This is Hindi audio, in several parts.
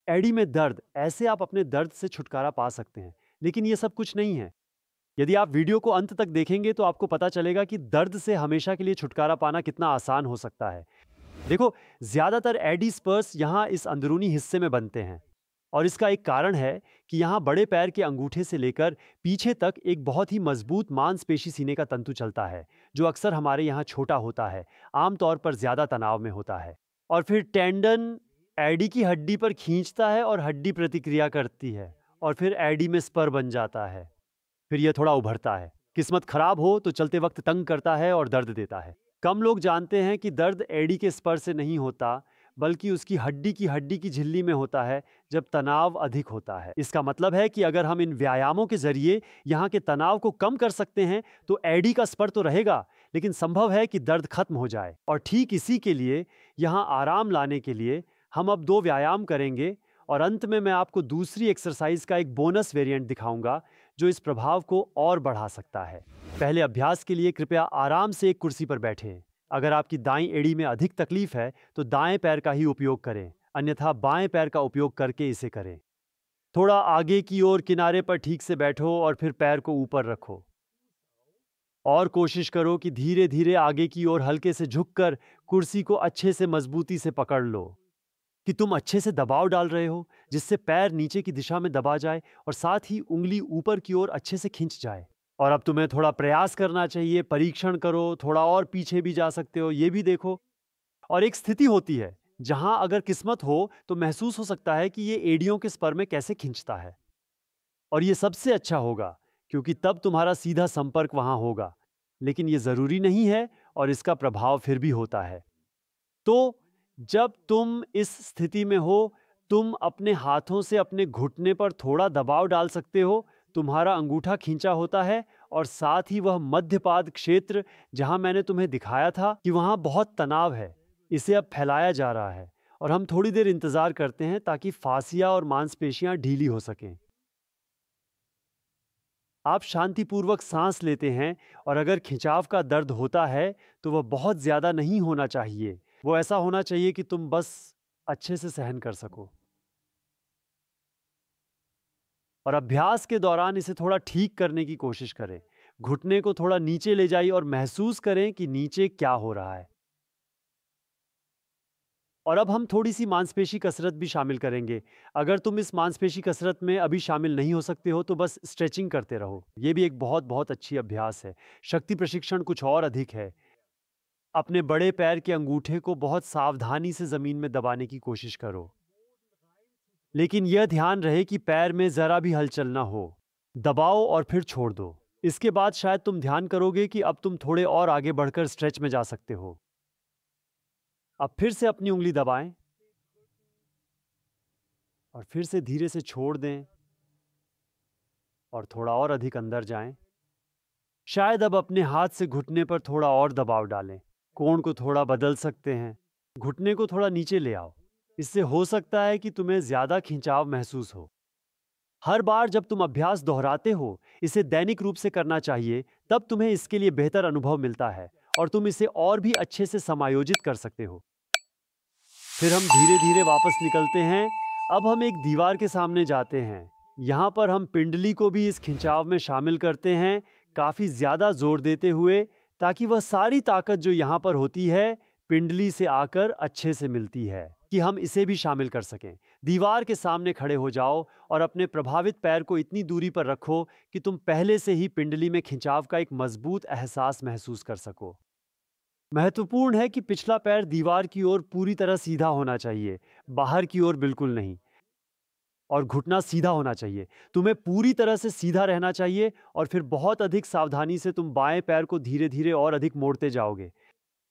एड़ी में दर्द, ऐसे आप अपने दर्द से छुटकारा पा सकते हैं। लेकिन ये सब कुछ नहीं है। यदि आप वीडियो को अंत तक देखेंगे तो आपको पता चलेगा कि दर्द से हमेशा के लिए छुटकारा पाना कितना आसान हो सकता है। देखो, ज्यादातर एडी स्पर्स यहाँ इस अंदरूनी हिस्से में बनते हैं, और इसका एक कारण है कि यहाँ बड़े पैर के अंगूठे से लेकर पीछे तक एक बहुत ही मजबूत मांसपेशी सीने का तंतु चलता है, जो अक्सर हमारे यहाँ छोटा होता है, आमतौर पर ज्यादा तनाव में होता है। और फिर टेंडन एडी की हड्डी पर खींचता है और हड्डी प्रतिक्रिया करती है, और फिर एडी में स्पर बन जाता है। फिर यह थोड़ा उभरता है। किस्मत खराब हो तो चलते वक्त तंग करता है और दर्द देता है। कम लोग जानते हैं कि दर्द एड़ी के स्पर से नहीं होता, बल्कि उसकी हड्डी की झिल्ली में होता है जब तनाव अधिक होता है। इसका मतलब है कि अगर हम इन व्यायामों के जरिए यहाँ के तनाव को कम कर सकते हैं तो एड़ी का स्पर तो रहेगा, लेकिन संभव है कि दर्द खत्म हो जाए। और ठीक इसी के लिए यहाँ आराम लाने के लिए हम अब 2 व्यायाम करेंगे, और अंत में मैं आपको दूसरी एक्सरसाइज का एक बोनस वेरिएंट दिखाऊंगा जो इस प्रभाव को और बढ़ा सकता है। पहले अभ्यास के लिए कृपया आराम से एक कुर्सी पर बैठें। अगर आपकी दाईं एड़ी में अधिक तकलीफ है तो दाएं पैर का ही उपयोग करें, अन्यथा बाएं पैर का उपयोग करके इसे करें। थोड़ा आगे की ओर किनारे पर ठीक से बैठो और फिर पैर को ऊपर रखो। और कोशिश करो कि धीरे धीरे आगे की ओर हल्के से झुककर कुर्सी को अच्छे से मजबूती से पकड़ लो, कि तुम अच्छे से दबाव डाल रहे हो, जिससे पैर नीचे की दिशा में दबा जाए और साथ ही उंगली ऊपर की ओर अच्छे से खिंच जाए। और अब तुम्हें थोड़ा प्रयास करना चाहिए, परीक्षण करो, थोड़ा और पीछे भी जा सकते हो, ये भी देखो। और एक स्थिति होती है जहां अगर किस्मत हो तो महसूस हो सकता है कि ये एड़ियों के स्पर में कैसे खिंचता है। और ये सबसे अच्छा होगा क्योंकि तब तुम्हारा सीधा संपर्क वहां होगा, लेकिन ये जरूरी नहीं है और इसका प्रभाव फिर भी होता है। तो जब तुम इस स्थिति में हो, तुम अपने हाथों से अपने घुटने पर थोड़ा दबाव डाल सकते हो। तुम्हारा अंगूठा खींचा होता है और साथ ही वह मध्यपाद क्षेत्र जहां मैंने तुम्हें दिखाया था कि वहां बहुत तनाव है, इसे अब फैलाया जा रहा है। और हम थोड़ी देर इंतजार करते हैं ताकि फासिया और मांसपेशियां ढीली हो सकें। आप शांतिपूर्वक सांस लेते हैं, और अगर खिंचाव का दर्द होता है तो वह बहुत ज्यादा नहीं होना चाहिए। वो ऐसा होना चाहिए कि तुम बस अच्छे से सहन कर सको। और अभ्यास के दौरान इसे थोड़ा ठीक करने की कोशिश करें। घुटने को थोड़ा नीचे ले जाइए और महसूस करें कि नीचे क्या हो रहा है। और अब हम थोड़ी सी मांसपेशी कसरत भी शामिल करेंगे। अगर तुम इस मांसपेशी कसरत में अभी शामिल नहीं हो सकते हो तो बस स्ट्रेचिंग करते रहो। ये भी एक बहुत बहुत अच्छी अभ्यास है। शक्ति प्रशिक्षण कुछ और अधिक है। अपने बड़े पैर के अंगूठे को बहुत सावधानी से जमीन में दबाने की कोशिश करो, लेकिन यह ध्यान रहे कि पैर में जरा भी हलचल ना हो। दबाओ और फिर छोड़ दो। इसके बाद शायद तुम ध्यान करोगे कि अब तुम थोड़े और आगे बढ़कर स्ट्रेच में जा सकते हो। अब फिर से अपनी उंगली दबाएं और फिर से धीरे से छोड़ दें और थोड़ा और अधिक अंदर जाएं। शायद अब अपने हाथ से घुटने पर थोड़ा और दबाव डालें। कोण को थोड़ा बदल सकते हैं। घुटने को थोड़ा नीचे ले आओ। इससे हो सकता है कि तुम्हें ज्यादा खिंचाव महसूस हो। हर बार जब तुम अभ्यास दोहराते हो, इसे दैनिक रूप से करना चाहिए, तब तुम्हें इसके लिए बेहतर अनुभव मिलता है और तुम इसे और भी अच्छे से समायोजित कर सकते हो। फिर हम धीरे धीरे वापस निकलते हैं। अब हम एक दीवार के सामने जाते हैं। यहाँ पर हम पिंडली को भी इस खिंचाव में शामिल करते हैं, काफी ज्यादा जोर देते हुए, ताकि वह सारी ताकत जो यहाँ पर होती है पिंडली से आकर अच्छे से मिलती है, कि हम इसे भी शामिल कर सकें। दीवार के सामने खड़े हो जाओ और अपने प्रभावित पैर को इतनी दूरी पर रखो कि तुम पहले से ही पिंडली में खिंचाव का एक मजबूत एहसास महसूस कर सको। महत्वपूर्ण है कि पिछला पैर दीवार की ओर पूरी तरह सीधा होना चाहिए, बाहर की ओर बिल्कुल नहीं। और घुटना सीधा होना चाहिए। तुम्हें पूरी तरह से सीधा रहना चाहिए और फिर बहुत अधिक सावधानी से तुम बाएं पैर को धीरे धीरे और अधिक मोड़ते जाओगे।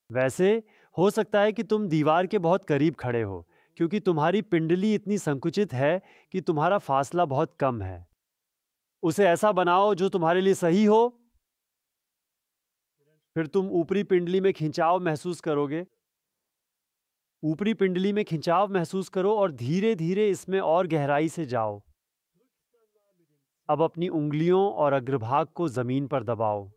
वैसे हो सकता है कि तुम दीवार के बहुत करीब खड़े हो, क्योंकि तुम्हारी पिंडली इतनी संकुचित है कि तुम्हारा फासला बहुत कम है। उसे ऐसा बनाओ जो तुम्हारे लिए सही हो। फिर तुम ऊपरी पिंडली में खिंचाव महसूस करोगे। ऊपरी पिंडली में खिंचाव महसूस करो और धीरे धीरे इसमें और गहराई से जाओ। अब अपनी उंगलियों और अग्रभाग को जमीन पर दबाओ।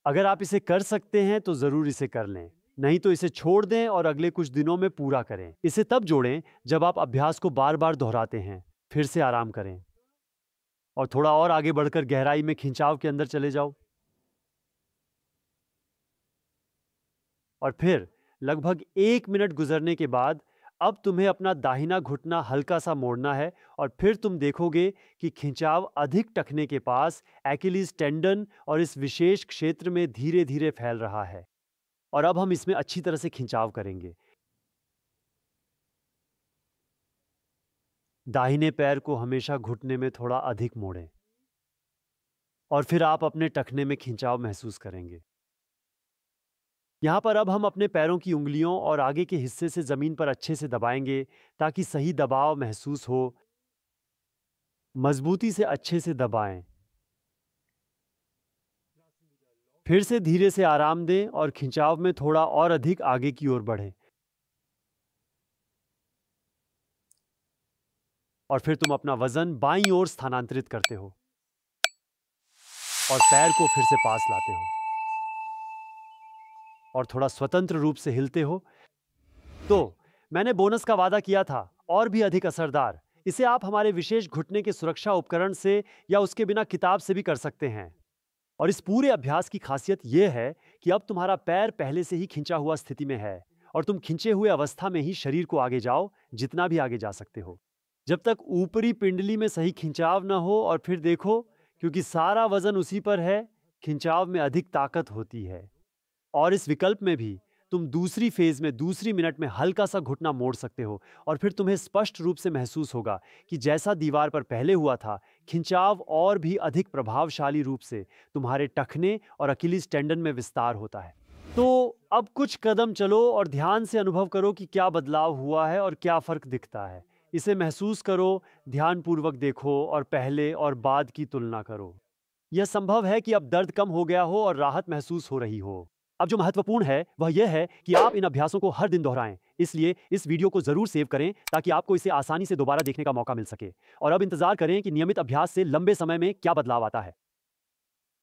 अगर आप इसे कर सकते हैं तो जरूर इसे कर लें। नहीं तो इसे छोड़ दें और अगले कुछ दिनों में पूरा करें। इसे तब जोड़ें जब आप अभ्यास को बार बार दोहराते हैं। फिर से आराम करें और थोड़ा और आगे बढ़कर गहराई में खिंचाव के अंदर चले जाओ। और फिर लगभग 1 मिनट गुजरने के बाद अब तुम्हें अपना दाहिना घुटना हल्का सा मोड़ना है और फिर तुम देखोगे कि खिंचाव अधिक टखने के पास एकिलीज टेंडन और इस विशेष क्षेत्र में धीरे धीरे फैल रहा है। और अब हम इसमें अच्छी तरह से खिंचाव करेंगे। दाहिने पैर को हमेशा घुटने में थोड़ा अधिक मोड़ें और फिर आप अपने टखने में खिंचाव महसूस करेंगे। यहाँ पर अब हम अपने पैरों की उंगलियों और आगे के हिस्से से जमीन पर अच्छे से दबाएंगे ताकि सही दबाव महसूस हो। मजबूती से अच्छे से दबाएं। फिर से धीरे से आराम दें और खिंचाव में थोड़ा और अधिक आगे की ओर बढ़ें। और फिर तुम अपना वजन बाईं ओर स्थानांतरित करते हो और पैर को फिर से पास लाते हो और थोड़ा स्वतंत्र रूप से हिलते हो। तो मैंने बोनस का वादा किया था, और भी अधिक असरदार। इसे आप हमारे विशेष घुटने के सुरक्षा उपकरण से या उसके बिना किताब से भी कर सकते हैं। और इस पूरे अभ्यास की खासियत यह है कि अब तुम्हारा पैर पहले से ही खिंचा हुआ स्थिति में है और तुम खिंचे हुए अवस्था में ही शरीर को आगे जाओ, जितना भी आगे जा सकते हो, जब तक ऊपरी पिंडली में सही खिंचाव न हो। और फिर देखो, क्योंकि सारा वजन उसी पर है, खिंचाव में अधिक ताकत होती है। और इस विकल्प में भी तुम दूसरी फेज में दूसरी मिनट में हल्का सा घुटना मोड़ सकते हो और फिर तुम्हें स्पष्ट रूप से महसूस होगा कि जैसा दीवार पर पहले हुआ था, खिंचाव और भी अधिक प्रभावशाली रूप से तुम्हारे टखने और अकिलीज टेंडन में विस्तार होता है। तो अब कुछ कदम चलो और ध्यान से अनुभव करो कि क्या बदलाव हुआ है और क्या फर्क दिखता है। इसे महसूस करो, ध्यानपूर्वक देखो और पहले और बाद की तुलना करो। यह संभव है कि अब दर्द कम हो गया हो और राहत महसूस हो रही हो। अब जो महत्वपूर्ण है वह यह है कि आप इन अभ्यासों को हर दिन दोहराएं। इसलिए इस वीडियो को जरूर सेव करें ताकि आपको इसे आसानी से दोबारा देखने का मौका मिल सके। और अब इंतजार करें कि नियमित अभ्यास से लंबे समय में क्या बदलाव आता है।